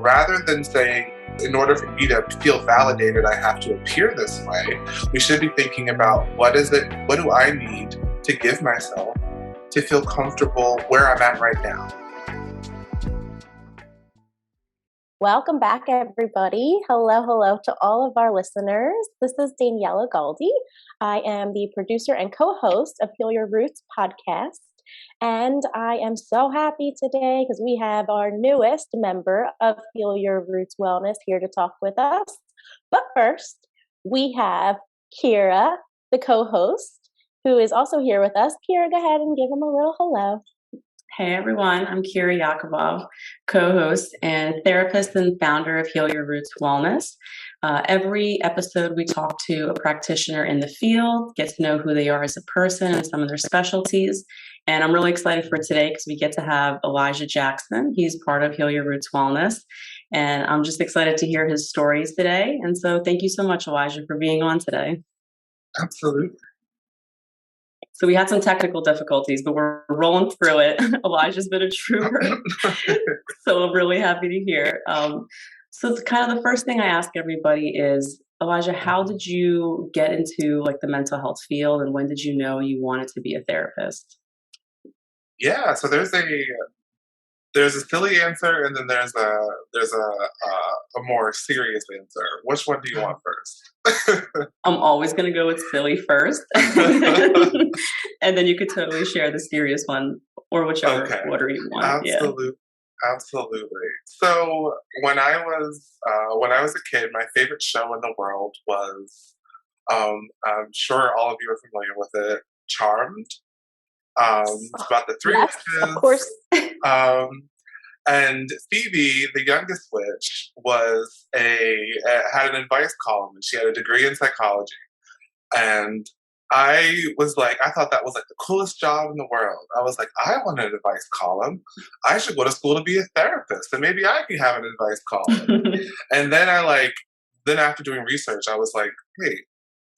rather than saying, in order for me to feel validated, I have to appear this way, we should be thinking about what do I need to give myself to feel comfortable where I'm at right now. Welcome back, everybody. Hello to all of our listeners. This is Daniela Galdi. I am the producer and co-host of Heal Your Roots podcast. And I am so happy today because we have our newest member of Heal Your Roots Wellness here to talk with us. But first, we have Kira, the co-host, who is also here with us. Kira, go ahead and give them a little hello. Hey everyone, I'm Kira Yakubov, co-host and therapist and founder of Heal Your Roots Wellness. Every episode we talk to a practitioner in the field, get to know who they are as a person and some of their specialties. And I'm really excited for today because we get to have Elijah Jackson. He's part of Heal Your Roots Wellness. And I'm just excited to hear his stories today. And so thank you so much, Elijah, for being on today. Absolutely. So we had some technical difficulties, but we're rolling through it. Elijah's been a trooper, so I'm really happy to hear. So it's kind of the first thing I ask everybody is, Elijah, how did you get into like the mental health field, and when did you know you wanted to be a therapist? Yeah, so there's a silly answer, and then there's a more serious answer. Which one do you want first? I'm always going to go with silly first, and then you could totally share the serious one or whichever order you want. Absolutely, absolutely. So when I was a kid, my favorite show in the world was, I'm sure all of you are familiar with it, Charmed. It's about the three witches. Of course. And Phoebe, the youngest witch, had an advice column, and she had a degree in psychology. And I thought that was like the coolest job in the world. I was like, I want an advice column. I should go to school to be a therapist, and maybe I can have an advice column. And then after doing research, I was like, wait,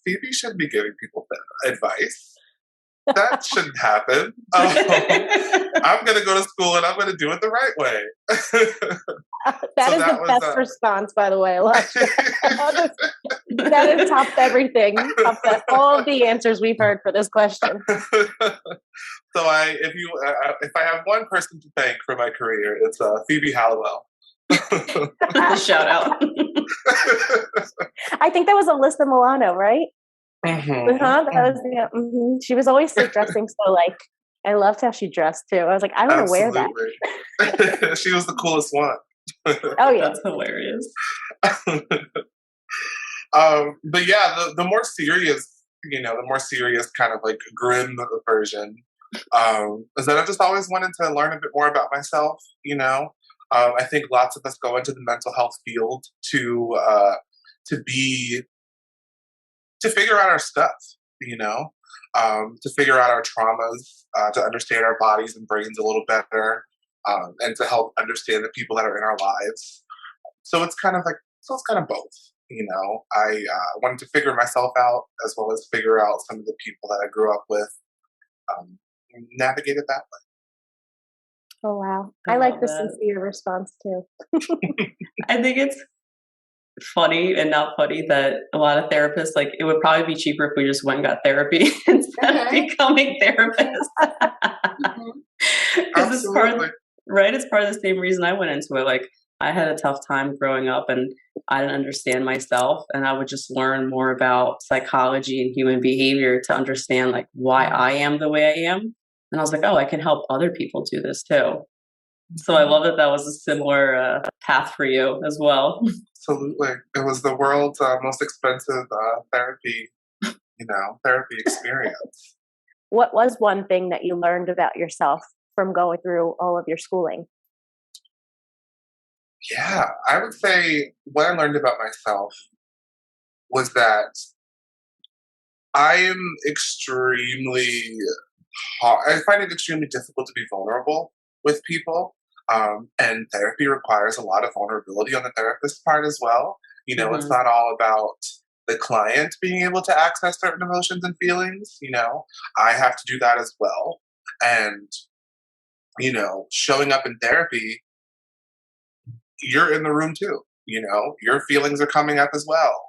Phoebe shouldn't be giving people advice. That shouldn't happen. I'm going to go to school and I'm going to do it the right way. That is the best response, by the way, Elijah. That has topped everything. Topped all of the answers we've heard for this question. So if I have one person to thank for my career, it's Phoebe Halliwell. Shout out. I think that was Alyssa Milano, right? Mm-hmm. That was, She was always dressing so I loved how she dressed too. I was like, I want to wear that. She was the coolest one. Oh yeah, that's hilarious. But yeah, the more serious kind of like grim version is that I just always wanted to learn a bit more about myself. I think lots of us go into the mental health field to figure out our stuff, to figure out our traumas, to understand our bodies and brains a little better, and to help understand the people that are in our lives. So it's kind of both. I wanted to figure myself out as well as figure out some of the people that I grew up with, navigate it that way. Oh, wow. I like the sincere response too. I think it's funny and not funny that a lot of therapists, it would probably be cheaper if we just went and got therapy instead of becoming therapists. Because it's part of the same reason I went into it. I had a tough time growing up and I didn't understand myself, and I would just learn more about psychology and human behavior to understand why I am the way I am. And I was like, oh, I can help other people do this too. So I love that was a similar path for you as well. Absolutely. It was the world's most expensive therapy experience. What was one thing that you learned about yourself from going through all of your schooling? Yeah, I would say what I learned about myself was that I am I find it extremely difficult to be vulnerable with people. And therapy requires a lot of vulnerability on the therapist's part as well. It's not all about the client being able to access certain emotions and feelings. I have to do that as well. And, showing up in therapy you're in the room too. Your feelings are coming up as well.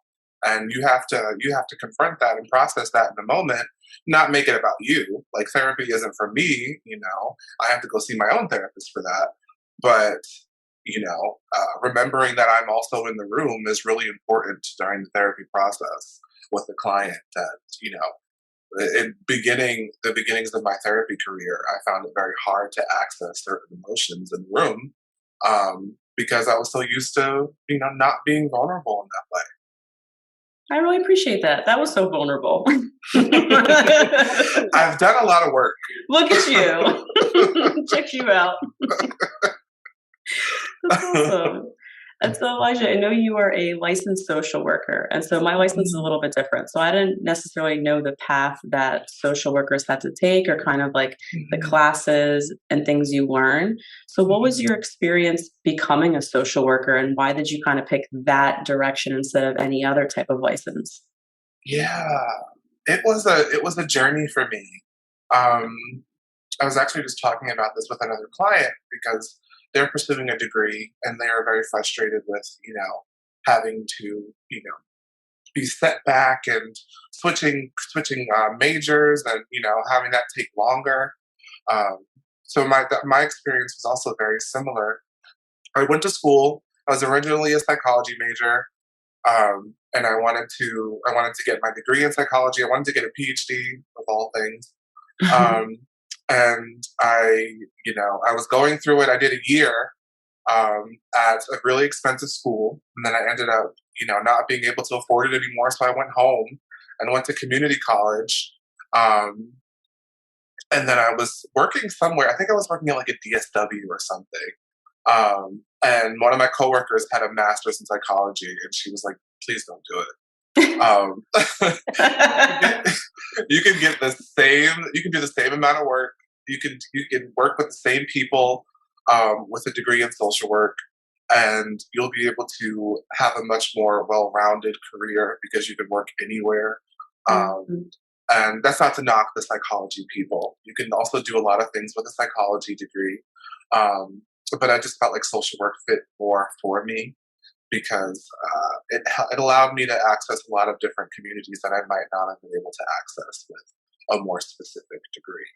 And you have to confront that and process that in the moment, not make it about you. Like, therapy isn't for me, I have to go see my own therapist for that. But, remembering that I'm also in the room is really important during the therapy process with the client. That, in the beginnings of my therapy career, I found it very hard to access certain emotions in the room, because I was so used to, not being vulnerable in that way. I really appreciate that. That was so vulnerable. I've done a lot of work. Look at you. Check you out. That's awesome. And so, Elijah, I know you are a licensed social worker. And so my license is a little bit different. So I didn't necessarily know the path that social workers had to take, or kind of like the classes and things you learn. So what was your experience becoming a social worker, and why did you kind of pick that direction instead of any other type of license? Yeah, it was a journey for me. I was actually just talking about this with another client, because they're pursuing a degree and they are very frustrated with, having to, be set back and switching majors, and, having that take longer. So my experience was also very similar. I went to school. I was originally a psychology major, and I wanted to get my degree in psychology. I wanted to get a PhD, of all things. And I was going through it. I did a year at a really expensive school, and then I ended up, not being able to afford it anymore. So I went home and went to community college. And then I was working somewhere. I think I was working at like a DSW or something. And one of my coworkers had a master's in psychology, and she was like, "Please don't do it." You can get the same. You can do the same amount of work. You can work with the same people with a degree in social work, and you'll be able to have a much more well-rounded career because you can work anywhere. And that's not to knock the psychology people. You can also do a lot of things with a psychology degree. But I just felt like social work fit more for me, because it allowed me to access a lot of different communities that I might not have been able to access with a more specific degree.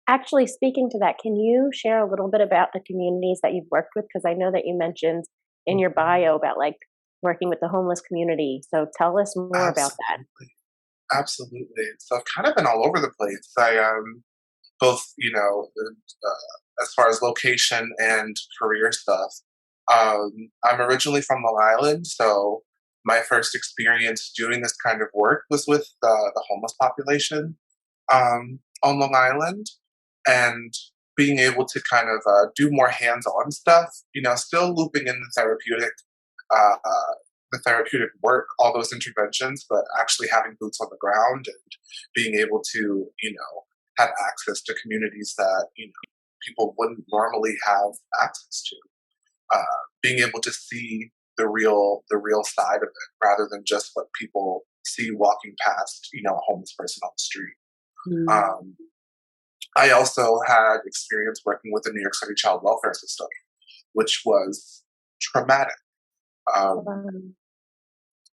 Actually, speaking to that, can you share a little bit about the communities that you've worked with? Because I know that you mentioned in your bio about like working with the homeless community. So tell us more about that. Absolutely. So I've kind of been all over the place. I both, as far as location and career stuff. I'm originally from Long Island, so my first experience doing this kind of work was with the homeless population on Long Island, and being able to kind of do more hands-on stuff. Still looping in uh, the therapeutic work, all those interventions, but actually having boots on the ground and being able to, have access to communities that people wouldn't normally have access to. Being able to see the real side of it, rather than just what people see walking past, a homeless person on the street. I also had experience working with the New York City child welfare system, which was traumatic.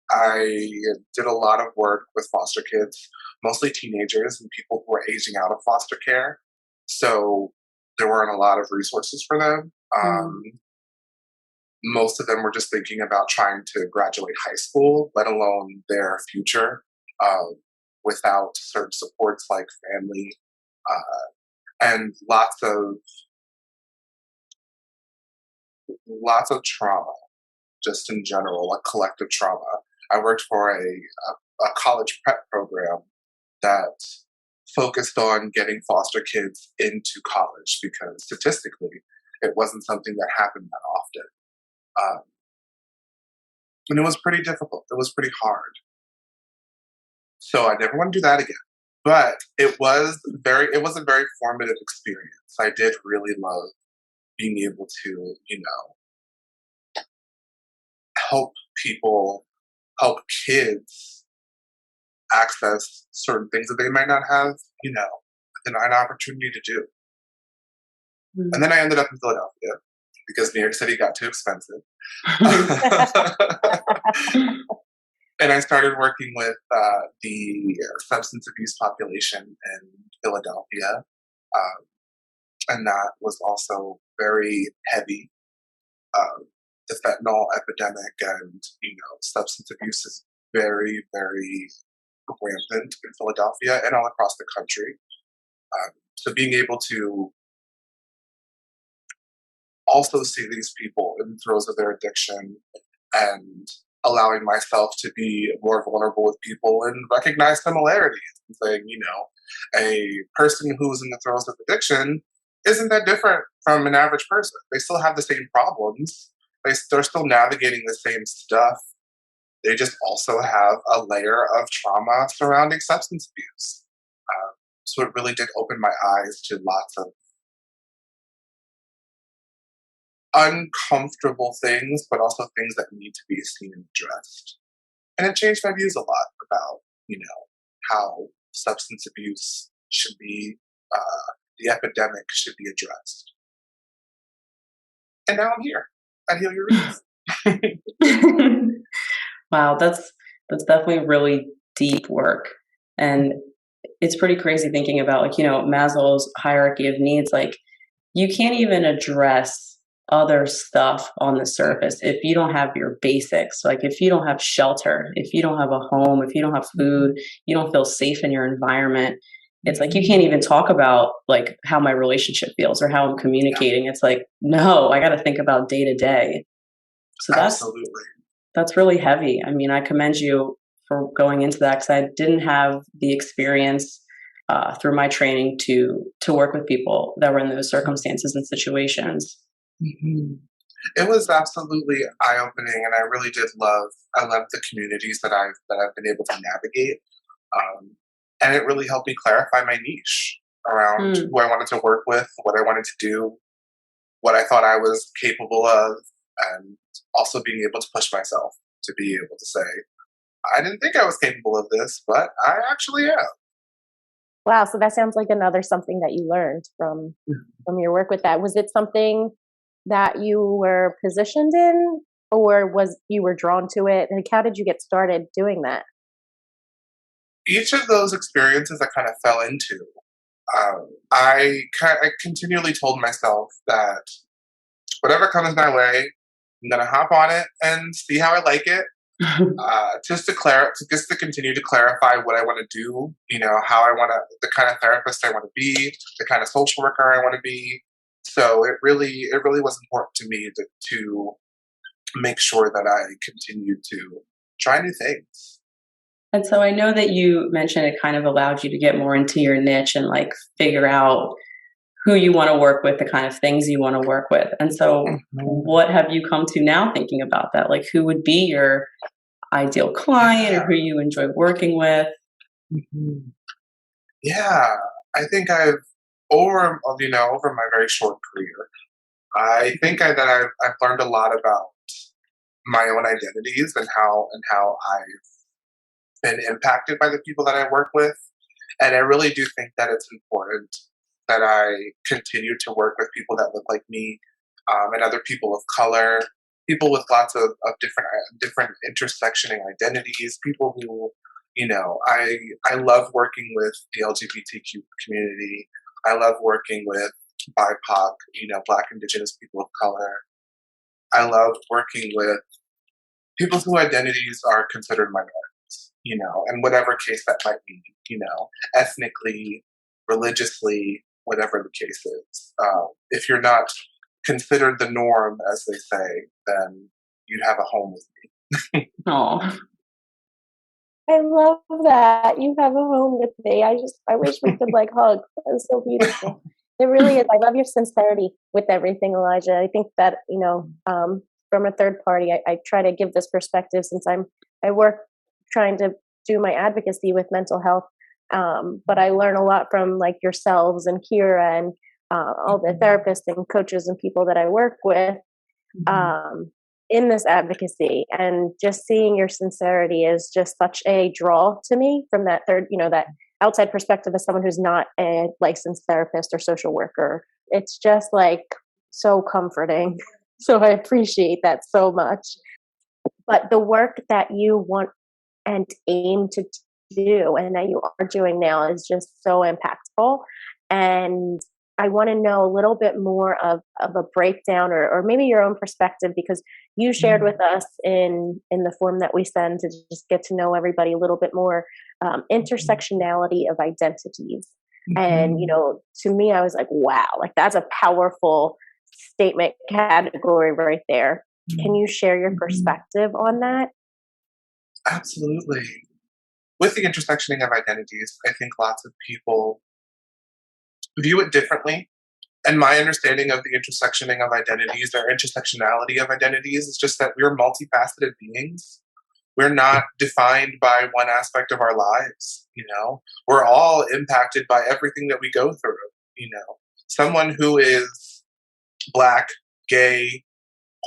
I did a lot of work with foster kids, mostly teenagers and people who were aging out of foster care. So there weren't a lot of resources for them. Most of them were just thinking about trying to graduate high school, let alone their future, without certain supports like family, and lots of trauma, just in general, like collective trauma. I worked for a college prep program that focused on getting foster kids into college, because statistically, it wasn't something that happened that often. And it was pretty difficult. It was pretty hard. So I never want to do that again. But it was a very formative experience. I did really love being able to, help kids access certain things that they might not have, an opportunity to do. And then I ended up in Philadelphia, because New York City got too expensive. And I started working with the substance abuse population in Philadelphia. And that was also very heavy. The fentanyl epidemic and, substance abuse is very, very rampant in Philadelphia and all across the country. So being able to also see these people in the throes of their addiction and allowing myself to be more vulnerable with people and recognize similarities and saying, a person who's in the throes of addiction isn't that different from an average person. They still have the same problems. They're still navigating the same stuff. They just also have a layer of trauma surrounding substance abuse. So it really did open my eyes to lots of uncomfortable things, but also things that need to be seen and addressed. And it changed my views a lot about, how substance abuse should be, the epidemic should be addressed. And now I'm here at Heal Your Roots. Wow, that's definitely really deep work. And it's pretty crazy thinking about Maslow's hierarchy of needs. You can't even address other stuff on the surface if you don't have your basics. If you don't have shelter, if you don't have a home, if you don't have food, you don't feel safe in your environment. It's you can't even talk about how my relationship feels or how I'm communicating. It's no, I got to think about day to day. So that's really heavy. I mean, I commend you for going into that because I didn't have the experience through my training to work with people that were in those circumstances and situations. Mm-hmm. It was absolutely eye-opening, and I really did love the communities that I've been able to navigate, and it really helped me clarify my niche around who I wanted to work with, what I wanted to do, what I thought I was capable of, and also being able to push myself to be able to say, I didn't think I was capable of this, but I actually am. Wow, so that sounds like another something that you learned from your work with that. Was it something that you were positioned in, or you were drawn to it? Like, how did you get started doing that? Each of those experiences I kind of fell into. I continually told myself that whatever comes my way, I'm gonna hop on it and see how I like it. Just to continue to clarify what I want to do. How I want to, the kind of therapist I want to be, the kind of social worker I want to be. So it really was important to me to make sure that I continued to try new things. And so I know that you mentioned it kind of allowed you to get more into your niche and figure out who you want to work with, the kind of things you want to work with. And so what have you come to now thinking about that? Who would be your ideal client or who you enjoy working with? Yeah, I think I've over my very short career, I think that I've learned a lot about my own identities and how I've been impacted by the people that I work with. And I really do think that it's important that I continue to work with people that look like me, and other people of color, people with lots of different intersectioning identities, people who, I love working with the LGBTQ community. I love working with BIPOC, Black, Indigenous people of color. I love working with people whose identities are considered minorities, and whatever case that might be, ethnically, religiously, whatever the case is. If you're not considered the norm, as they say, then you'd have a home with me. Oh, I love that. You have a home with me. I wish we could hug. That was so beautiful. It really is. I love your sincerity with everything, Elijah. I think that, from a third party, I try to give this perspective since I work trying to do my advocacy with mental health. But I learn a lot from yourselves and Kira and all the therapists and coaches and people that I work with in this advocacy. And just seeing your sincerity is just such a draw to me from that that outside perspective as someone who's not a licensed therapist or social worker. It's just so comforting. So I appreciate that so much. But the work that you want and aim to do and that you are doing now is just so impactful. And I want to know a little bit more of a breakdown or maybe your own perspective, because you shared with us in the form that we send to just get to know everybody a little bit more, intersectionality of identities. And, to me, I was like, wow, like that's a powerful statement category right there. Can you share your perspective on that? Absolutely. With the intersectioning of identities, I think lots of people view it differently. And my understanding of the intersectioning of identities or intersectionality of identities is just that we're multifaceted beings. We're not defined by one aspect of our lives, We're all impacted by everything that we go through, Someone who is Black, gay,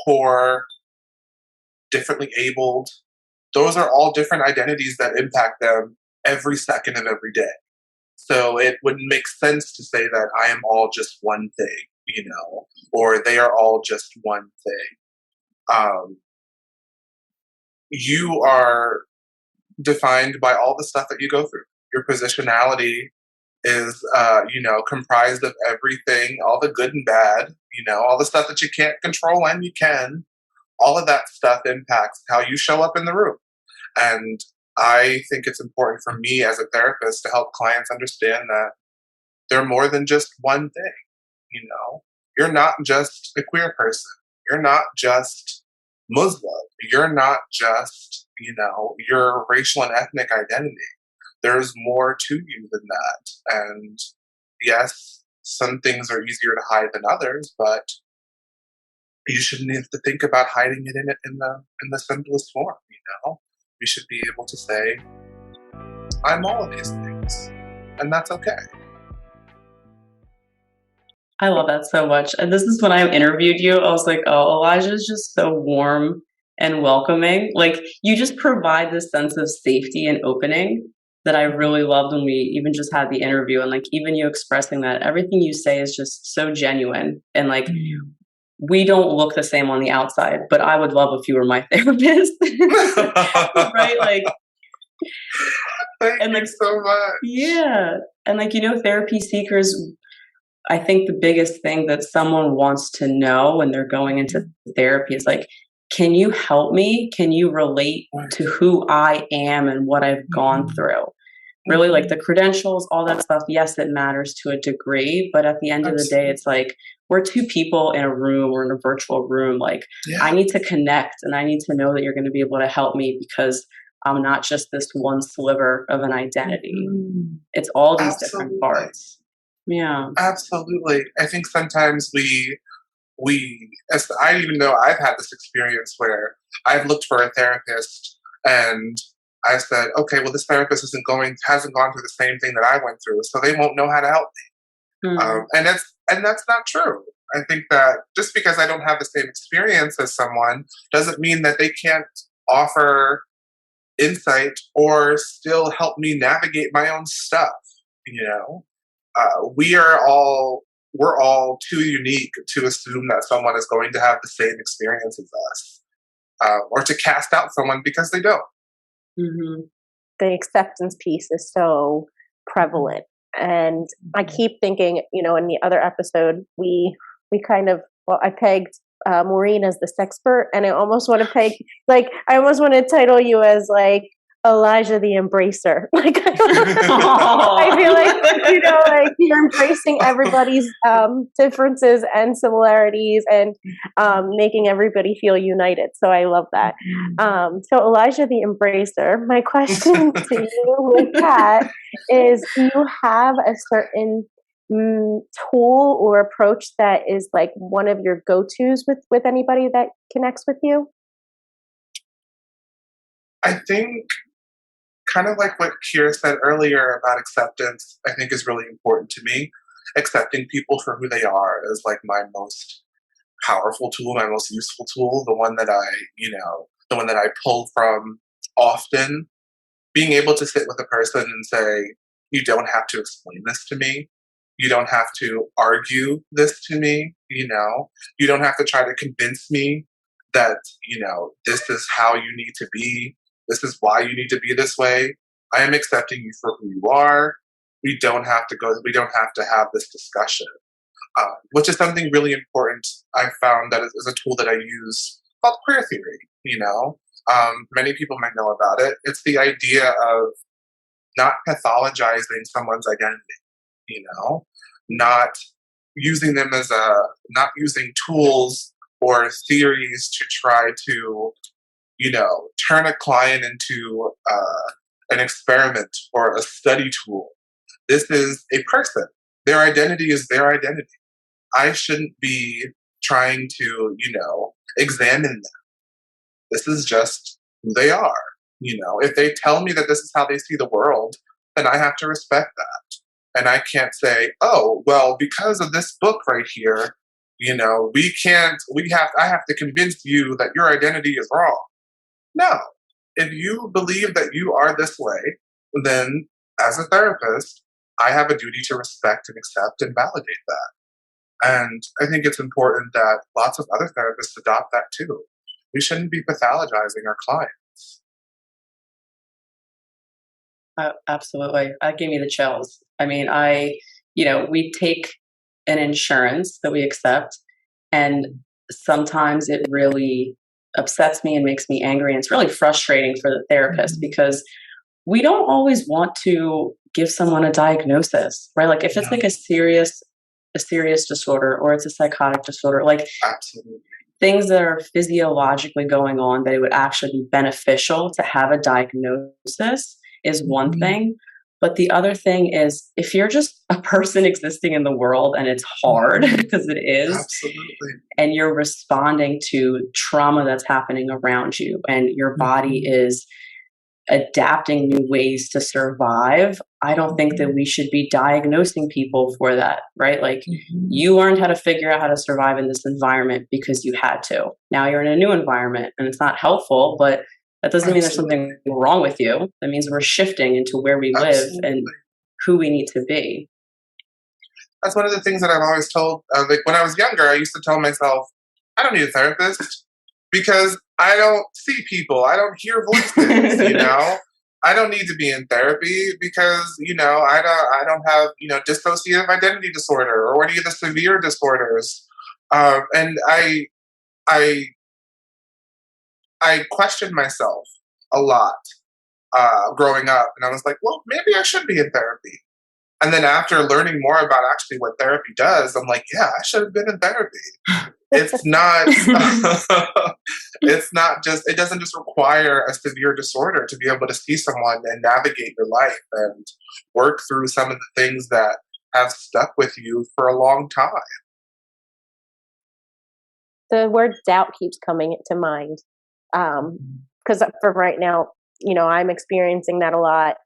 poor, differently abled, those are all different identities that impact them every second of every day. So it wouldn't make sense to say that I am all just one thing, or they are all just one thing. You are defined by all the stuff that you go through. Your positionality is, comprised of everything, all the good and bad, all the stuff that you can't control and you can. All of that stuff impacts how you show up in the room. And I think it's important for me as a therapist to help clients understand that they're more than just one thing. You're not just a queer person. You're not just Muslim. You're not just, your racial and ethnic identity. There's more to you than that. And yes, some things are easier to hide than others, but you shouldn't have to think about hiding it in the simplest form. We should be able to say, I'm all of these things, and that's okay. I love that so much. And this is when I interviewed you, I was like, oh, Elijah is just so warm and welcoming. Like, you just provide this sense of safety and opening that I really loved when we even just had the interview. And like, even you expressing that, everything you say is just so genuine. And like, we don't look the same on the outside, but I would love if you were my therapist. Right? Like, Thank you so much. Yeah. And like, therapy seekers, I think the biggest thing that someone wants to know when they're going into therapy is like, can you help me? Can you relate to who I am and what I've gone through? Really, like the credentials, all that stuff, yes, it matters to a degree, but at the end of the day, it's like, we're two people in a room or in a virtual room. Like, I need to connect and I need to know that you're going to be able to help me because I'm not just this one sliver of an identity. It's all these different parts. Yeah. Absolutely. I think sometimes I even know I've had this experience where I've looked for a therapist and I said, okay, well, this therapist hasn't gone through the same thing that I went through, so they won't know how to help me. And that's not true. I think that just because I don't have the same experience as someone doesn't mean that they can't offer insight or still help me navigate my own stuff. We're all too unique to assume that someone is going to have the same experience as us, or to cast out someone because they don't. The acceptance piece is so prevalent. And I keep thinking, in the other episode, we I pegged Maureen as the sexpert, and I almost want to title you as like Elijah the embracer. Like, I feel like, you're embracing everybody's differences and similarities and making everybody feel united. So I love that. So Elijah the embracer, my question to you with that is, do you have a certain tool or approach that is like one of your go-tos with anybody that connects with you? I think kind of like what Kira said earlier about acceptance, I think is really important to me. Accepting people for who they are is like my most powerful tool, my most useful tool, the one that I pull from often. Being able to sit with a person and say, you don't have to explain this to me. You don't have to argue this to me, You don't have to try to convince me that, this is how you need to be. This is why you need to be this way. I am accepting you for who you are. We don't have to have this discussion, which is something really important. I found that is a tool that I use called queer theory, Many people might know about it. It's the idea of not pathologizing someone's identity, not using them not using tools or theories to try to, turn a client into an experiment or a study tool. This is a person. Their identity is their identity. I shouldn't be trying to, examine them. This is just who they are. If they tell me that this is how they see the world, then I have to respect that. And I can't say, oh, well, because of this book right here, I have to convince you that your identity is wrong. No. If you believe that you are this way, then as a therapist, I have a duty to respect and accept and validate that. And I think it's important that lots of other therapists adopt that too. We shouldn't be pathologizing our clients. Absolutely. That gave me the chills. I mean, we take an insurance that we accept, and sometimes it really upsets me and makes me angry. And it's really frustrating for the therapist because we don't always want to give someone a diagnosis, right? Like if it's like a serious disorder or it's a psychotic disorder, like absolutely things that are physiologically going on that it would actually be beneficial to have a diagnosis is one thing. But the other thing is, if you're just a person existing in the world and it's hard, because it is, absolutely, and you're responding to trauma that's happening around you and your body is adapting new ways to survive, I don't think that we should be diagnosing people for that, right? Like you learned how to figure out how to survive in this environment because you had to. Now you're in a new environment and it's not helpful, but that doesn't mean there's something wrong with you. That means we're shifting into where we live and who we need to be. That's one of the things that I've always told. Like when I was younger, I used to tell myself, I don't need a therapist because I don't see people. I don't hear voices, I don't need to be in therapy because, I don't have, dissociative identity disorder or any of the severe disorders. And I questioned myself a lot growing up. And I was like, well, maybe I should be in therapy. And then after learning more about actually what therapy does, I'm like, yeah, I should have been in therapy. It's not, it doesn't just require a severe disorder to be able to see someone and navigate your life and work through some of the things that have stuck with you for a long time. The word doubt keeps coming to mind. Because for right now, I'm experiencing that a lot.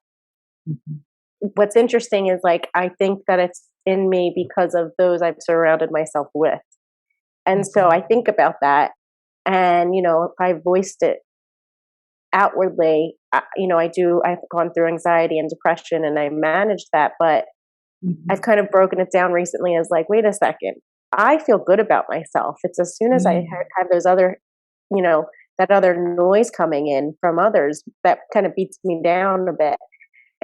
What's interesting is I think that it's in me because of those I've surrounded myself with. And so I think about that and, if I voiced it outwardly, I've gone through anxiety and depression and I managed that, but I've kind of broken it down recently as wait a second, I feel good about myself. It's as soon as I have those other, that other noise coming in from others that kind of beats me down a bit.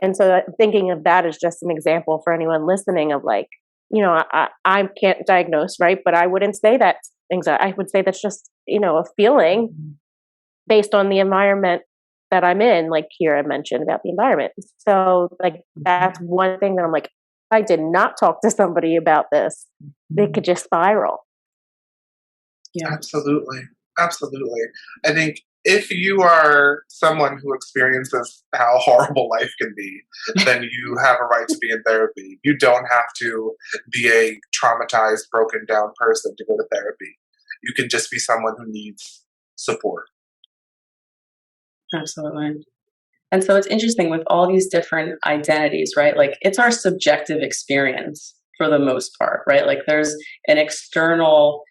And so thinking of that as just an example for anyone listening of I can't diagnose, right? But I wouldn't say that's anxiety. I would say that's just, a feeling based on the environment that I'm in, like Kira mentioned about the environment. So that's one thing that I'm if I did not talk to somebody about this, they could just spiral. Yeah, absolutely. Absolutely. I think if you are someone who experiences how horrible life can be, then you have a right to be in therapy. You don't have to be a traumatized, broken down person to go to therapy. You can just be someone who needs support. Absolutely. And so it's interesting with all these different identities, right? It's our subjective experience for the most part, right? There's an external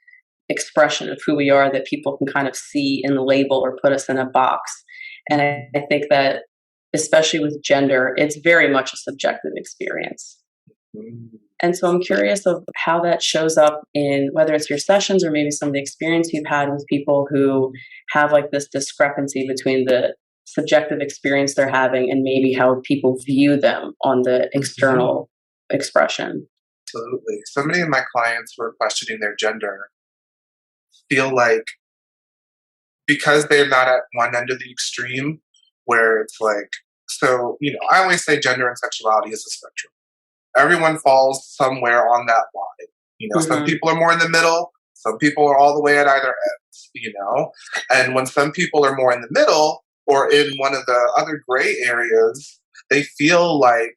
expression of who we are that people can kind of see in the label or put us in a box. And I think that especially with gender, it's very much a subjective experience. And so I'm curious of how that shows up in whether it's your sessions or maybe some of the experience you've had with people who have like this discrepancy between the subjective experience they're having and maybe how people view them on the external expression. Absolutely. So many of my clients who are questioning their gender feel like because they're not at one end of the extreme where it's like, so, I always say gender and sexuality is a spectrum. Everyone falls somewhere on that line. Some people are more in the middle, some people are all the way at either ends, and when some people are more in the middle or in one of the other gray areas, they feel like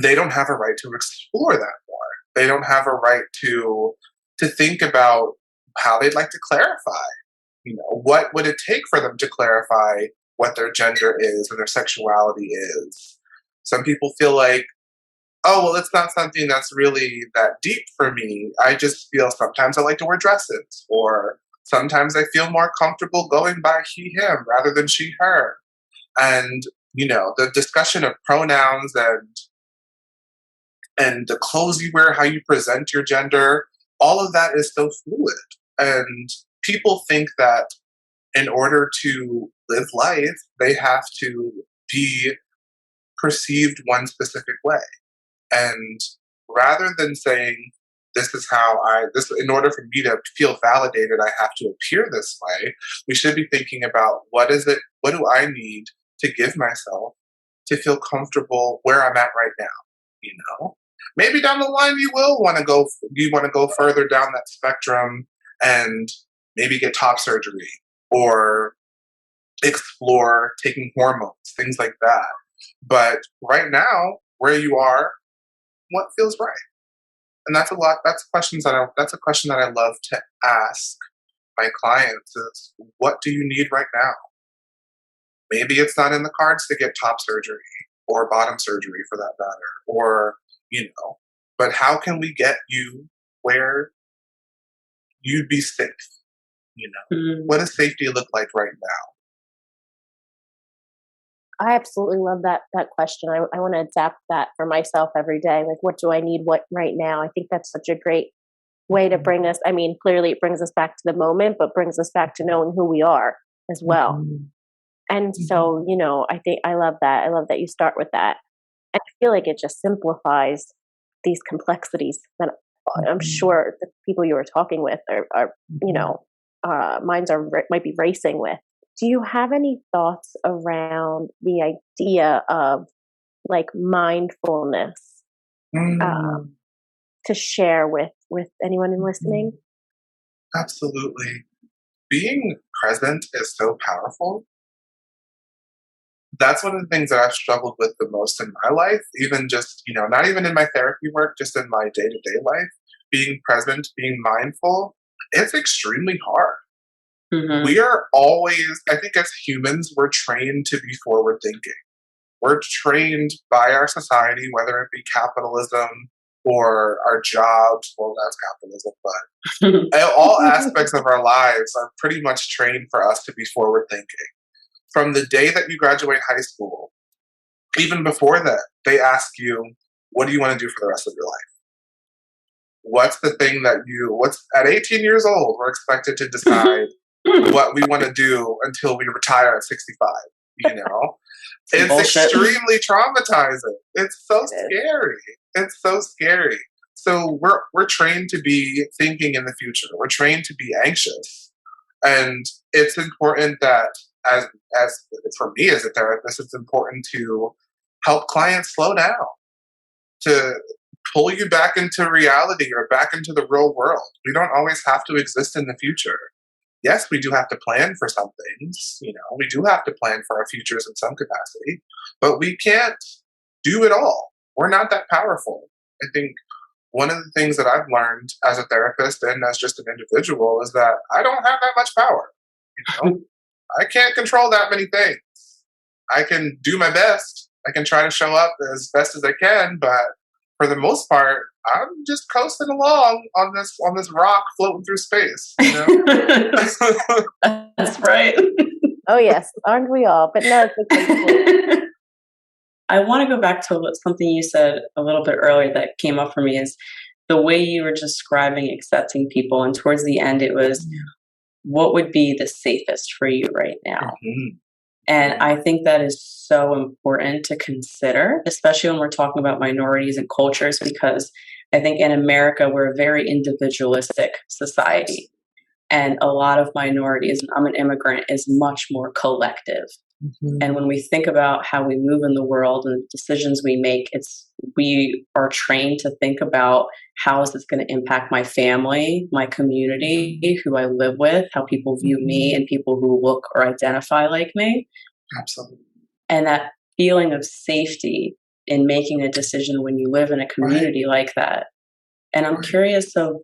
they don't have a right to explore that more. They don't have a right to think about how they'd like to clarify. What would it take for them to clarify what their gender is or their sexuality is? Some people feel like, oh, well, it's not something that's really that deep for me. I just feel sometimes I like to wear dresses, or sometimes I feel more comfortable going by he, him rather than she, her. And, the discussion of pronouns and the clothes you wear, how you present your gender, all of that is so fluid. And people think that in order to live life, they have to be perceived one specific way. And rather than saying, this is how in order for me to feel validated, I have to appear this way, we should be thinking about what do I need to give myself to feel comfortable where I'm at right now, Maybe down the line you want to go further down that spectrum and maybe get top surgery or explore taking hormones, things like that. But right now, where you are, what feels right? And that's a question that I love to ask my clients is, what do you need right now? Maybe it's not in the cards to get top surgery or bottom surgery for that matter, or, but how can we get you where you'd be safe? What does safety look like right now? I absolutely love that question. I want to adapt that for myself every day. Like, what do I need right now? I think that's such a great way to bring us. I mean, clearly it brings us back to the moment, but brings us back to knowing who we are as well. And so, I love that. I love that you start with that. And I feel like it just simplifies these complexities that I'm sure the people you were talking with are minds might be racing with. Do you have any thoughts around the idea of like mindfulness to share with anyone listening? Absolutely. Being present is so powerful. That's one of the things that I've struggled with the most in my life, even just, not even in my therapy work, just in my day-to-day life. Being present, being mindful, it's extremely hard. We are always, I think as humans, we're trained to be forward thinking. We're trained by our society, whether it be capitalism or our jobs. Well, that's capitalism, but all aspects of our lives are pretty much trained for us to be forward thinking. From the day that you graduate high school, even before that, they ask you, what do you want to do for the rest of your life? What's the thing that at 18 years old, we're expected to decide what we want to do until we retire at 65, It's bullshit. Extremely traumatizing. It's so scary. It's so scary. So we're trained to be thinking in the future. We're trained to be anxious. And it's important that as for me as a therapist, it's important to help clients slow down, to pull you back into reality or back into the real world. We don't always have to exist in the future. Yes, we do have to plan for some things, we do have to plan for our futures in some capacity, but we can't do it all. We're not that powerful. I think one of the things that I've learned as a therapist and as just an individual is that I don't have that much power. I can't control that many things. I can do my best. I can try to show up as best as I can, but for the most part, I'm just coasting along on this rock floating through space. That's right. Oh yes, aren't we all? But no, it's I want to go back to something you said a little bit earlier that came up for me is the way you were describing accepting people. And towards the end, it was what would be the safest for you right now? Mm-hmm. And I think that is so important to consider, especially when we're talking about minorities and cultures, because I think in America, we're a very individualistic society. And a lot of minorities, and I'm an immigrant, is much more collective. Mm-hmm. And when we think about how we move in the world and the decisions we make, we are trained to think about how is this going to impact my family, my community, who I live with, how people view me, and people who look or identify like me. Absolutely. And that feeling of safety in making a decision when you live in a community like that. And I'm curious, so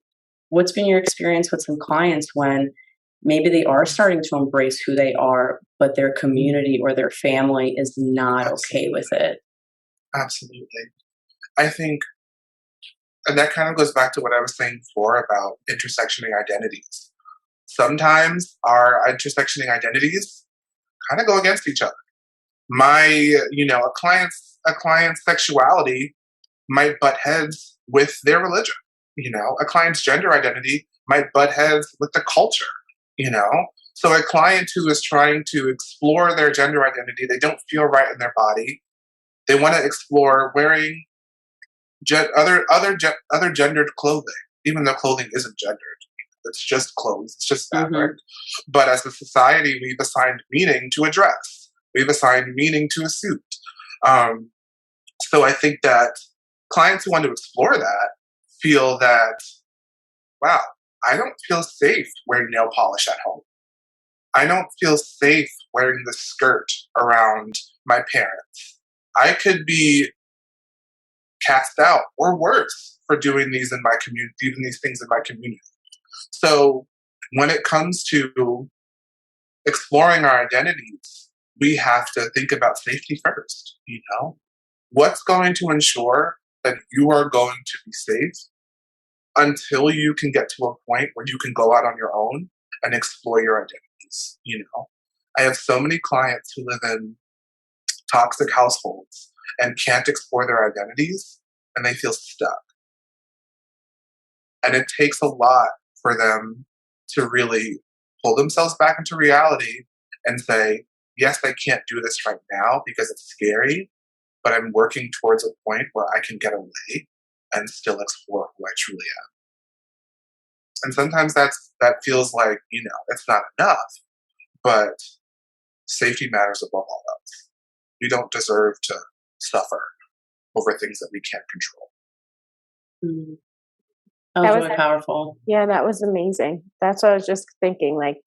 what's been your experience with some clients when maybe they are starting to embrace who they are, but their community or their family is not okay with it? Absolutely. I think, and that kind of goes back to what I was saying before about intersectioning identities. Sometimes our intersectioning identities kind of go against each other. A client's sexuality might butt heads with their religion. A client's gender identity might butt heads with the culture. So a client who is trying to explore their gender identity, they don't feel right in their body. They want to explore wearing other gendered clothing, even though clothing isn't gendered. It's just clothes. It's just fabric. Mm-hmm. But as a society, we've assigned meaning to a dress. We've assigned meaning to a suit. So I think that clients who want to explore that feel that, wow, I don't feel safe wearing nail polish at home. I don't feel safe wearing the skirt around my parents. I could be cast out or worse for doing these in my community, doing these things in my community. So when it comes to exploring our identities, we have to think about safety first. What's going to ensure that you are going to be safe until you can get to a point where you can go out on your own and explore your identities. I have so many clients who live in toxic households and can't explore their identities, and they feel stuck. And it takes a lot for them to really pull themselves back into reality and say, yes, I can't do this right now because it's scary, but I'm working towards a point where I can get away and still explore who I truly am. And sometimes that feels like, it's not enough, but safety matters above all else. We don't deserve to suffer over things that we can't control. Mm-hmm. That was really powerful. Yeah, that was amazing. That's what I was just thinking, like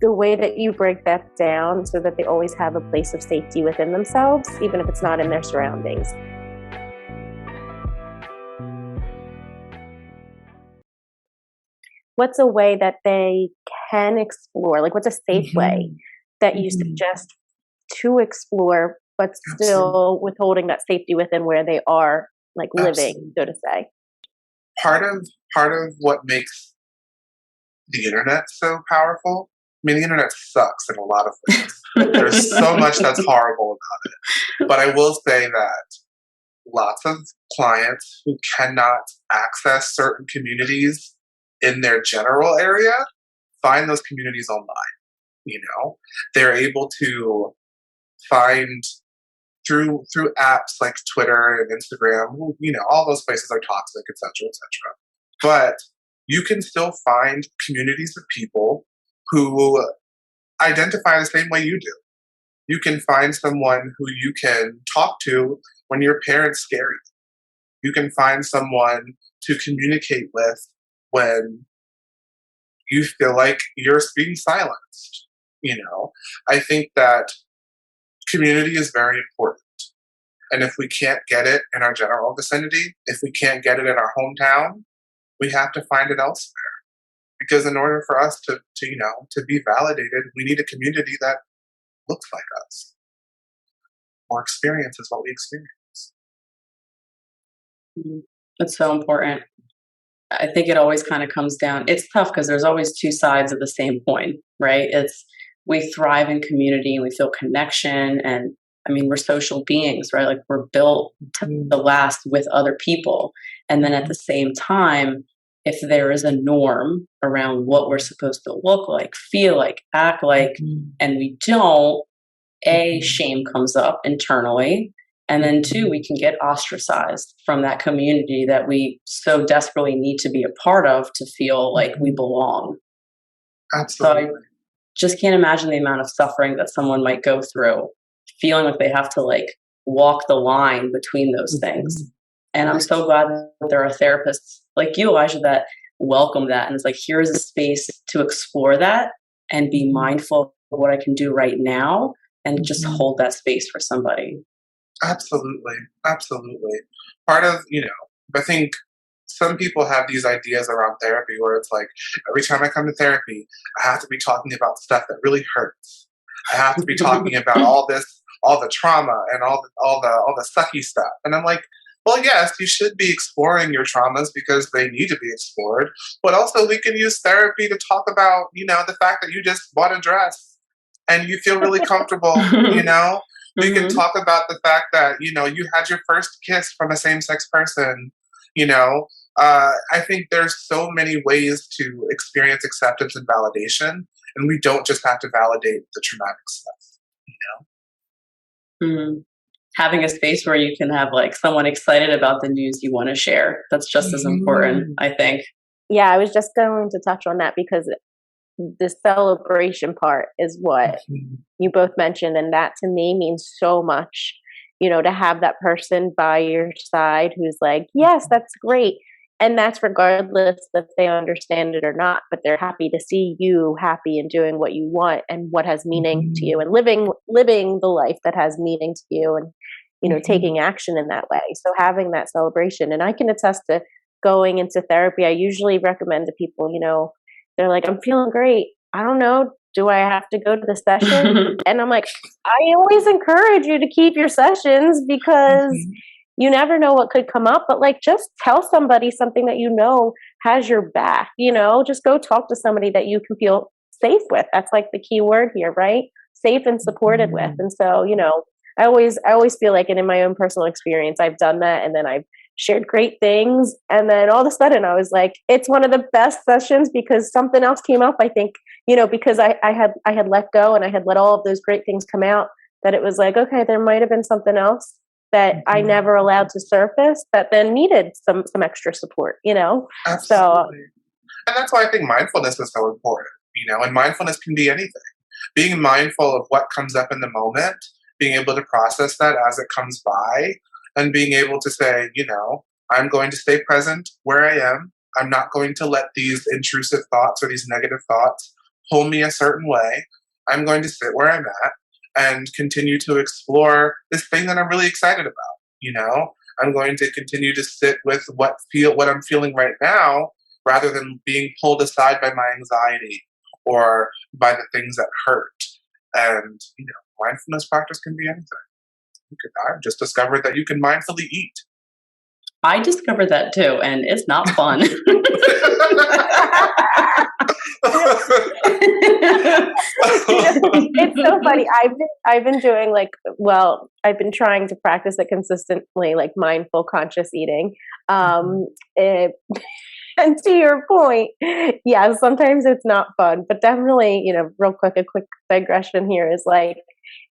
the way that you break that down so that they always have a place of safety within themselves, even if it's not in their surroundings. What's a way that they can explore? Like, what's a safe way that you suggest to explore, but still withholding that safety within where they are, like living, so to say? Part of what makes the internet so powerful, I mean, the internet sucks in a lot of ways. There's so much that's horrible about it. But I will say that lots of clients who cannot access certain communities in their general area find those communities online. They're able to find through apps like Twitter and Instagram, all those places are toxic, etc., etc. But you can still find communities of people who identify the same way you do. You can find someone who you can talk to when your parents scare you. You can find someone to communicate with when you feel like you're being silenced. I think that community is very important. And if we can't get it in our general vicinity, if we can't get it in our hometown, we have to find it elsewhere. Because in order for us to be validated, we need a community that looks like us or experiences what we experience. That's so important. I think it always kind of comes down. It's tough because there's always two sides of the same coin, right? We thrive in community and we feel connection and I mean, we're social beings, right? Like we're built to last with other people. And then at the same time, if there is a norm around what we're supposed to look like, feel like, act like, and we don't, shame comes up internally. And then two, we can get ostracized from that community that we so desperately need to be a part of to feel like we belong. Absolutely. So I just can't imagine the amount of suffering that someone might go through, feeling like they have to like walk the line between those things. And I'm so glad that there are therapists like you, Elijah, that welcome that. And it's like, here's a space to explore that and be mindful of what I can do right now and just hold that space for somebody. Absolutely. Absolutely. Part of, I think some people have these ideas around therapy where it's like, every time I come to therapy, I have to be talking about stuff that really hurts. I have to be talking about all the trauma and all the sucky stuff. And I'm like, well, yes, you should be exploring your traumas because they need to be explored. But also we can use therapy to talk about, the fact that you just bought a dress and you feel really comfortable, We can talk about the fact that, you had your first kiss from a same-sex person, I think there's so many ways to experience acceptance and validation, and we don't just have to validate the traumatic stuff, Having a space where you can have like someone excited about the news you want to share. That's just as important, I think. Yeah, I was just going to touch on that because the celebration part is what you both mentioned. And that to me means so much, to have that person by your side who's like, yes, that's great. And that's regardless if they understand it or not, but they're happy to see you happy and doing what you want and what has meaning to you and living the life that has meaning to you and, taking action in that way. So having that celebration, and I can attest to going into therapy. I usually recommend to people, they're like, I'm feeling great. I don't know. Do I have to go to the session? And I'm like, I always encourage you to keep your sessions because you never know what could come up. But like, just tell somebody something that has your back. Just go talk to somebody that you can feel safe with. That's like the key word here, right? Safe and supported with. And so, I always feel like, and in my own personal experience, I've done that, and then I've shared great things, and then all of a sudden I was like, it's one of the best sessions because something else came up. I think, because I had let go and I had let all of those great things come out, that it was like, okay, there might have been something else that I never allowed to surface that then needed some extra support, Absolutely. So, and that's why I think mindfulness is so important, and mindfulness can be anything. Being mindful of what comes up in the moment, being able to process that as it comes by, and being able to say, I'm going to stay present where I am. I'm not going to let these intrusive thoughts or these negative thoughts pull me a certain way. I'm going to sit where I'm at and continue to explore this thing that I'm really excited about. I'm going to continue to sit with what I'm feeling right now, rather than being pulled aside by my anxiety or by the things that hurt. And, mindfulness practice can be anything. I've just discovered that you can mindfully eat. I discovered that too, and it's not fun. It's so funny. I've been doing I've been trying to practice it consistently, like mindful conscious eating. And to your point, yeah, sometimes it's not fun, but definitely, real quick, a quick digression here is like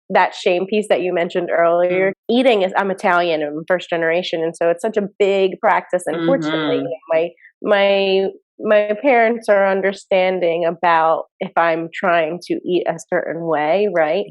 that shame piece that you mentioned earlier. Eating I'm Italian, I'm first generation, and so it's such a big practice. Unfortunately, my parents are understanding about if I'm trying to eat a certain way, right?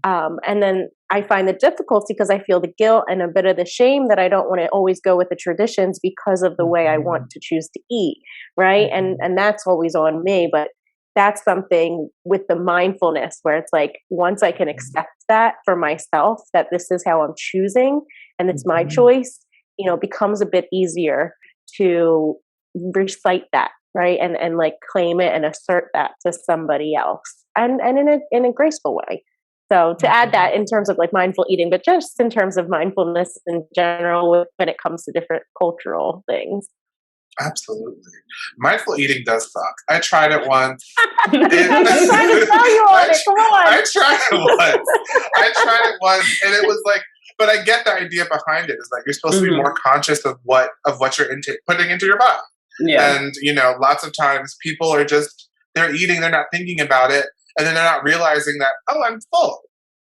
And then I find the difficulty because I feel the guilt and a bit of the shame that I don't want to always go with the traditions because of the way I want to choose to eat, right? And that's always on me, but that's something with the mindfulness where it's like, once I can accept that for myself, that this is how I'm choosing and it's my choice, it becomes a bit easier to recite that, right? And like claim it and assert that to somebody else and in a graceful way. So to add that in terms of like mindful eating, but just in terms of mindfulness in general when it comes to different cultural things. Absolutely. Mindful eating does suck. I tried it once. I'm trying to sell you on it. Come on. I tried it once, and it was like, but I get the idea behind it. It's like you're supposed to be more conscious of what you're putting into your body. Yeah. And lots of times people are just they're eating, they're not thinking about it, and then they're not realizing that, oh, I'm full,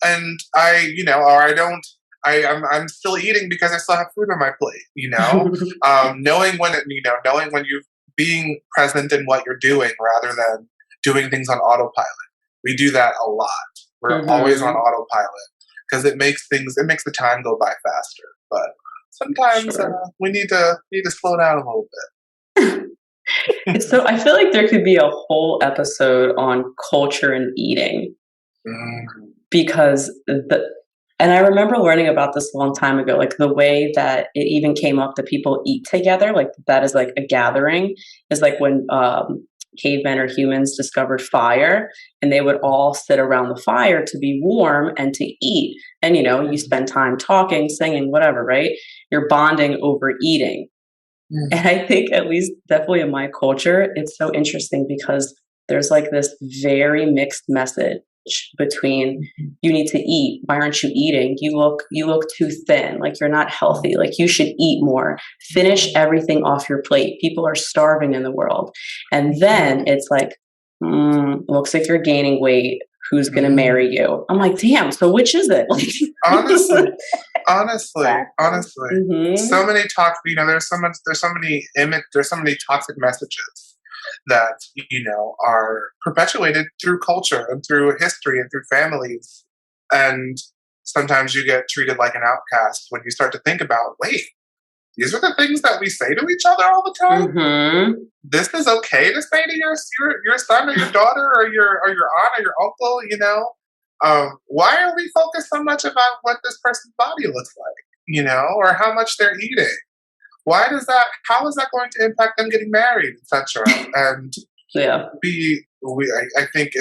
and I'm still eating because I still have food on my plate. Knowing when you being present in what you're doing rather than doing things on autopilot. We do that a lot. We're always on autopilot because it makes the time go by faster. But sometimes we need to slow down a little bit. So I feel like there could be a whole episode on culture and eating because and I remember learning about this a long time ago, like the way that it even came up that people eat together, like that is like a gathering, is like when cavemen or humans discovered fire, and they would all sit around the fire to be warm and to eat. And, you spend time talking, singing, whatever, right? You're bonding over eating. And I think at least definitely in my culture, it's so interesting because there's like this very mixed message between you need to eat. Why aren't you eating? You look too thin. Like you're not healthy. Like you should eat more. Finish everything off your plate. People are starving in the world. And then it's like, looks like you're gaining weight. Who's going to marry you? I'm like, damn. So which is it? Like, honestly, so many talk. There's so many toxic messages that are perpetuated through culture and through history and through families, and sometimes you get treated like an outcast when you start to think about, wait, these are the things that we say to each other all the time. This is okay to say to your son or your daughter or your aunt or your uncle. Why are we focused so much about what this person's body looks like, or how much they're eating? How is that going to impact them getting married, etc.? And I think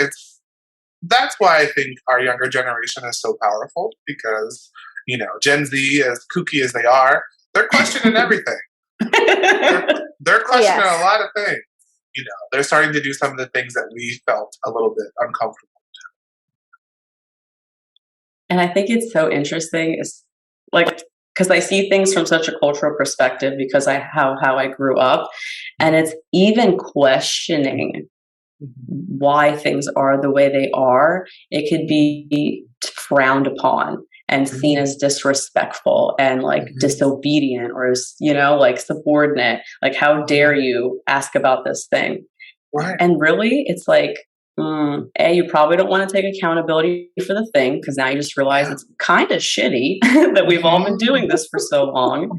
that's why I think our younger generation is so powerful because, Gen Z, as kooky as they are, they're questioning everything. They're questioning a lot of things. They're starting to do some of the things that we felt a little bit uncomfortable with. And I think it's so interesting. It's like, because I see things from such a cultural perspective because how I grew up, and it's even questioning why things are the way they are. It could be frowned upon and seen as disrespectful and like disobedient or like subordinate. Like, how dare you ask about this thing? Right. And really, it's like, A, you probably don't want to take accountability for the thing because now you just realize it's kind of shitty that we've all been doing this for so long.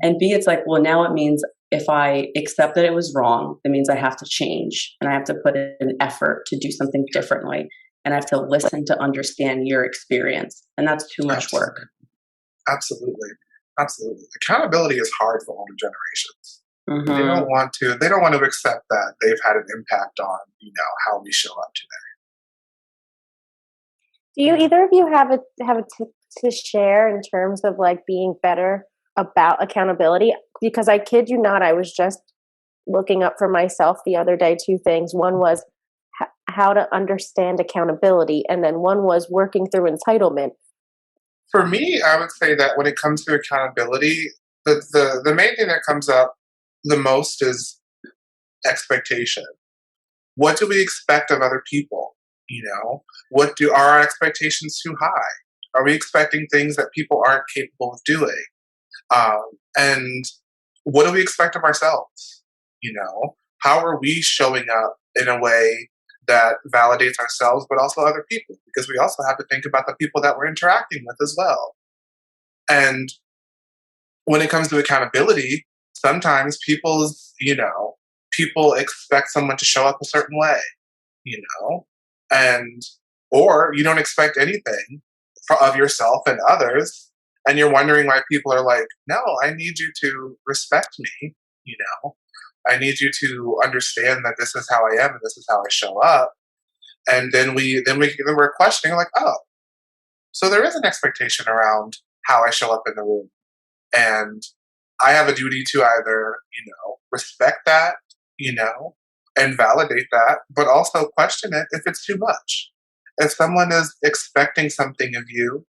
And B, it's like, well, now it means if I accept that it was wrong, that means I have to change and I have to put in an effort to do something differently. And I have to listen to understand your experience. And that's too much work. Absolutely. Accountability is hard for older generations. They don't want to accept that they've had an impact on, how we show up today. Do you either of you have a tip to share in terms of like being better about accountability? Because I kid you not, I was just looking up for myself the other day 2 things. One was how to understand accountability, and then one was working through entitlement. For me, I would say that when it comes to accountability, the main thing that comes up the most is expectation. What do we expect of other people? Are our expectations too high? Are we expecting things that people aren't capable of doing? And what do we expect of ourselves? How are we showing up in a way that validates ourselves, but also other people? Because we also have to think about the people that we're interacting with as well. And when it comes to accountability, sometimes people expect someone to show up a certain way, or you don't expect anything of yourself and others, and you're wondering why people are like, no, I need you to respect me, I need you to understand that this is how I am and this is how I show up. And then we're questioning like, oh, so there is an expectation around how I show up in the room. And I have a duty to either, respect that, and validate that, but also question it if it's too much. If someone is expecting something of you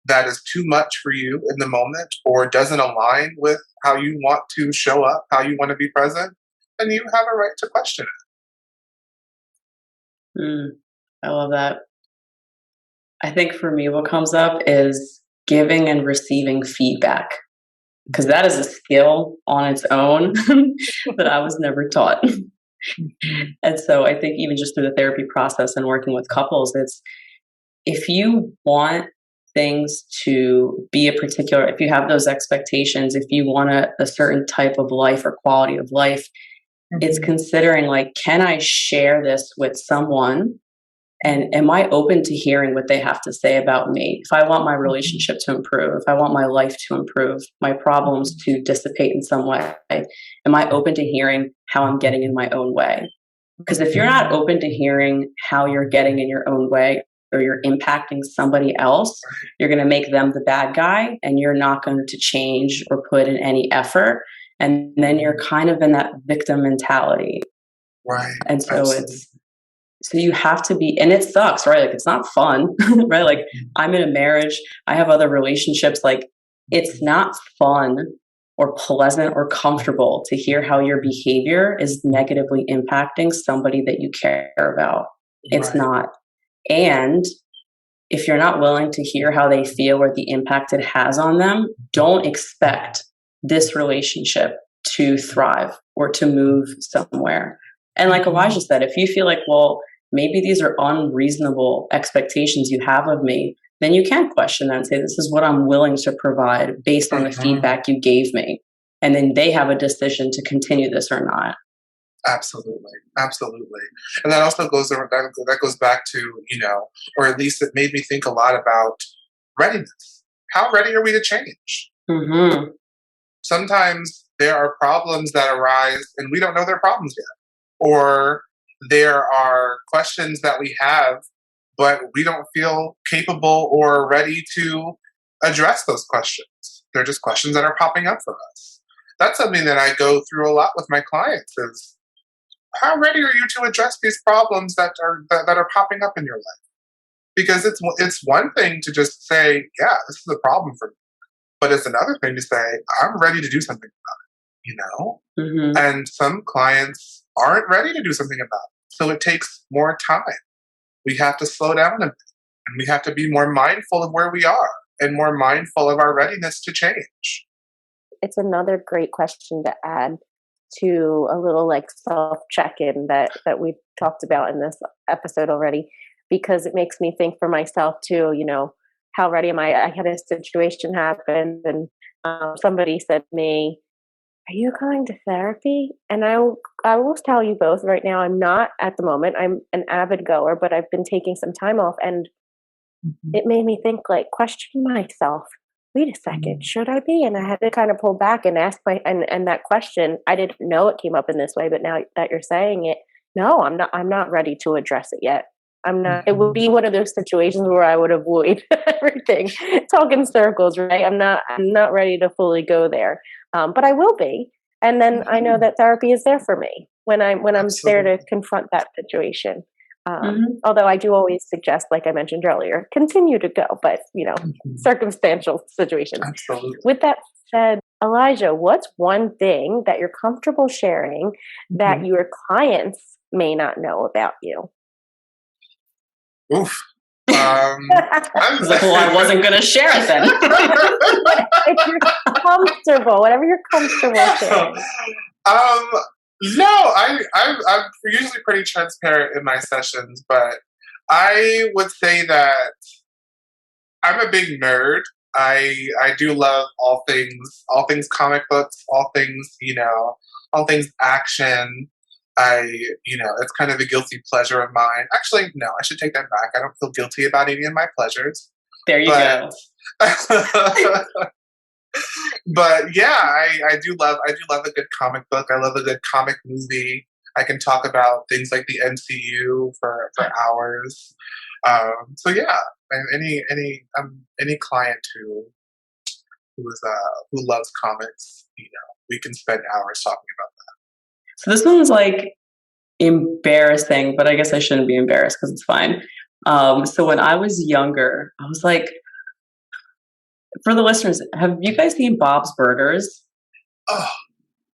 that is too much for you in the moment or doesn't align with how you want to show up, how you want to be present, then you have a right to question it. I love that. I think for me, what comes up is giving and receiving feedback, because that is a skill on its own that I was never taught. And so I think even just through the therapy process and working with couples, it's if you want things to be if you have those expectations, if you want a certain type of life or quality of life, it's considering like, can I share this with someone? And am I open to hearing what they have to say about me? If I want my relationship to improve, if I want my life to improve, my problems to dissipate in some way, am I open to hearing how I'm getting in my own way? Because if you're not open to hearing how you're getting in your own way or you're impacting somebody else, you're going to make them the bad guy and you're not going to change or put in any effort. And then you're kind of in that victim mentality. Right. And so so you have to be, and it sucks, right? Like, it's not fun, right? Like, I'm in a marriage, I have other relationships. Like, it's not fun or pleasant or comfortable to hear how your behavior is negatively impacting somebody that you care about. It's not. And if you're not willing to hear how they feel or the impact it has on them, don't expect this relationship to thrive or to move somewhere. And like Elijah said, if you feel like, well, maybe these are unreasonable expectations you have of me, then you can question that and say, this is what I'm willing to provide based on the feedback you gave me. And then they have a decision to continue this or not. Absolutely. And that also goes back to, or at least it made me think a lot about readiness. How ready are we to change? Sometimes there are problems that arise and we don't know they're problems yet. Or there are questions that we have, but we don't feel capable or ready to address those questions. They're just questions that are popping up for us. That's something that I go through a lot with my clients is, how ready are you to address these problems that are popping up in your life? Because it's one thing to just say, yeah, this is a problem for me. But it's another thing to say, I'm ready to do something about it, And some clients aren't ready to do something about it. So it takes more time. We have to slow down a bit. And we have to be more mindful of where we are and more mindful of our readiness to change. It's another great question to add to a little like self check-in that we've talked about in this episode already, because it makes me think for myself too, how ready am I? I had a situation happen and somebody said to me, are you going to therapy? And I will tell you both right now, I'm not at the moment. I'm an avid goer, but I've been taking some time off, and it made me think, like, question myself. Wait a second, should I be? And I had to kind of pull back and ask and that question, I didn't know it came up in this way, but now that you're saying it, no, I'm not ready to address it yet. I'm not, it would be one of those situations where I would avoid everything, talk in circles, right? I'm not ready to fully go there. But I will be. And then I know that therapy is there for me when I'm there to confront that situation. Although I do always suggest, like I mentioned earlier, continue to go, but circumstantial situations. Absolutely. With that said, Elijah, what's one thing that you're comfortable sharing that your clients may not know about you? Oof. I was like, well, I wasn't going to share it then. If you're comfortable, whatever you're comfortable sharing. No, I'm usually pretty transparent in my sessions, but I would say that I'm a big nerd. I do love all things comic books, all things action. It's kind of a guilty pleasure of mine. Actually, no, I should take that back. I don't feel guilty about any of my pleasures. There you go. But yeah, I do love a good comic book. I love a good comic movie. I can talk about things like the MCU for hours. So yeah, any client who loves comics, we can spend hours talking about that. So this one's like embarrassing, but I guess I shouldn't be embarrassed because it's fine. So when I was younger, I was like, for the listeners, have you guys seen Bob's Burgers? Oh,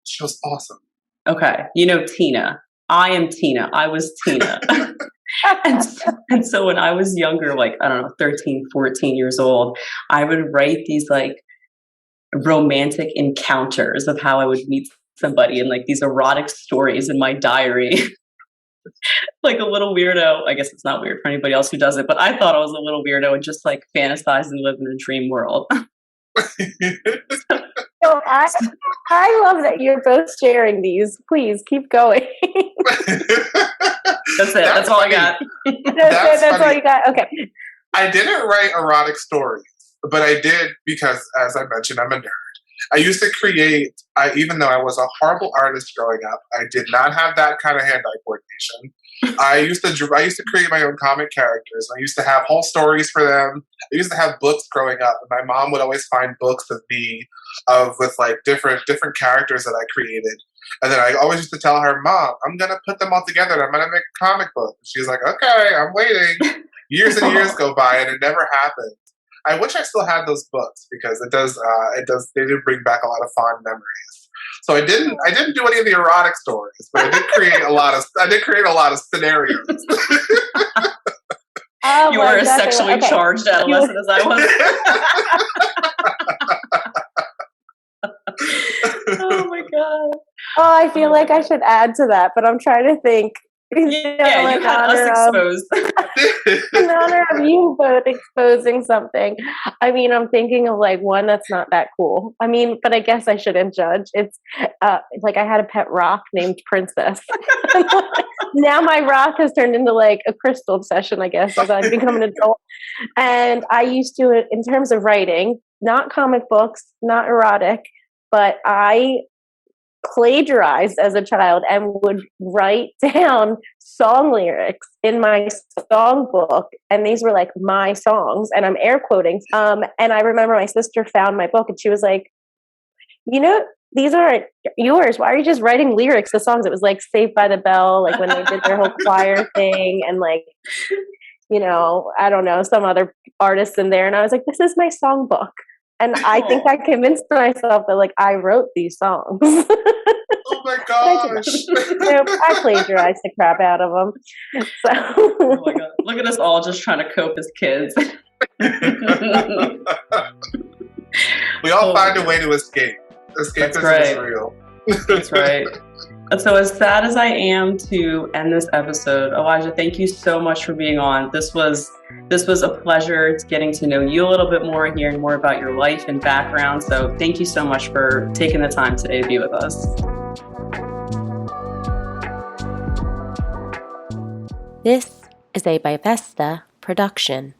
she was awesome. Okay. You know Tina. I am Tina. I was Tina. and so when I was younger, like, I don't know, 13, 14 years old, I would write these like romantic encounters of how I would meet somebody and like these erotic stories in my diary. Like a little weirdo. I guess it's not weird for anybody else who does it, but I thought I was a little weirdo and just like fantasize and live in a dream world. So I love that you're both sharing these. Please keep going. That's it. That's all I got. That's all you got. Okay. I didn't write erotic stories, but I did because, as I mentioned, I'm a nerd. I used to create, even though I was a horrible artist growing up, I did not have that kind of hand-eye coordination. I used to create my own comic characters. I used to have whole stories for them. I used to have books growing up, and my mom would always find books of me with like different characters that I created. And then I always used to tell her, Mom, I'm gonna put them all together and I'm gonna make a comic book. And she's like, okay, I'm waiting. Years and years go by and it never happened. I wish I still had those books because they do bring back a lot of fond memories. So I didn't do any of the erotic stories, but I did create a lot of scenarios. Oh, you were a sexually charged adolescent as I was. Oh my god. Oh, I feel like I should add to that, but I'm trying to think. Yeah, you had us exposed. In honor of you both exposing something. I mean, I'm thinking of like one that's not that cool. I mean, but I guess I shouldn't judge. It's like I had a pet rock named Princess. Now my rock has turned into like a crystal obsession, I guess, as I've become an adult. And I used to, in terms of writing, not comic books, not erotic, but I plagiarized as a child and would write down song lyrics in my songbook, and these were like my songs, and I'm air quoting. And I remember my sister found my book and she was like, you know, these aren't yours. Why are you just writing lyrics to songs? It was like Saved by the Bell, like when they did their whole choir thing, and like, you know, I don't know, some other artists in there. And I was like, this is my songbook. And I think I convinced myself that like I wrote these songs. Oh my gosh. I plagiarized the crap out of them. So. Oh my god. Look at us all just trying to cope as kids. We all find a way to escape. Escapism is real. That's right. And so as sad as I am to end this episode, Elijah, thank you so much for being on. This was a pleasure. It's getting to know you a little bit more, hearing more about your life and background. So thank you so much for taking the time today to be with us. This is a Bivesta production.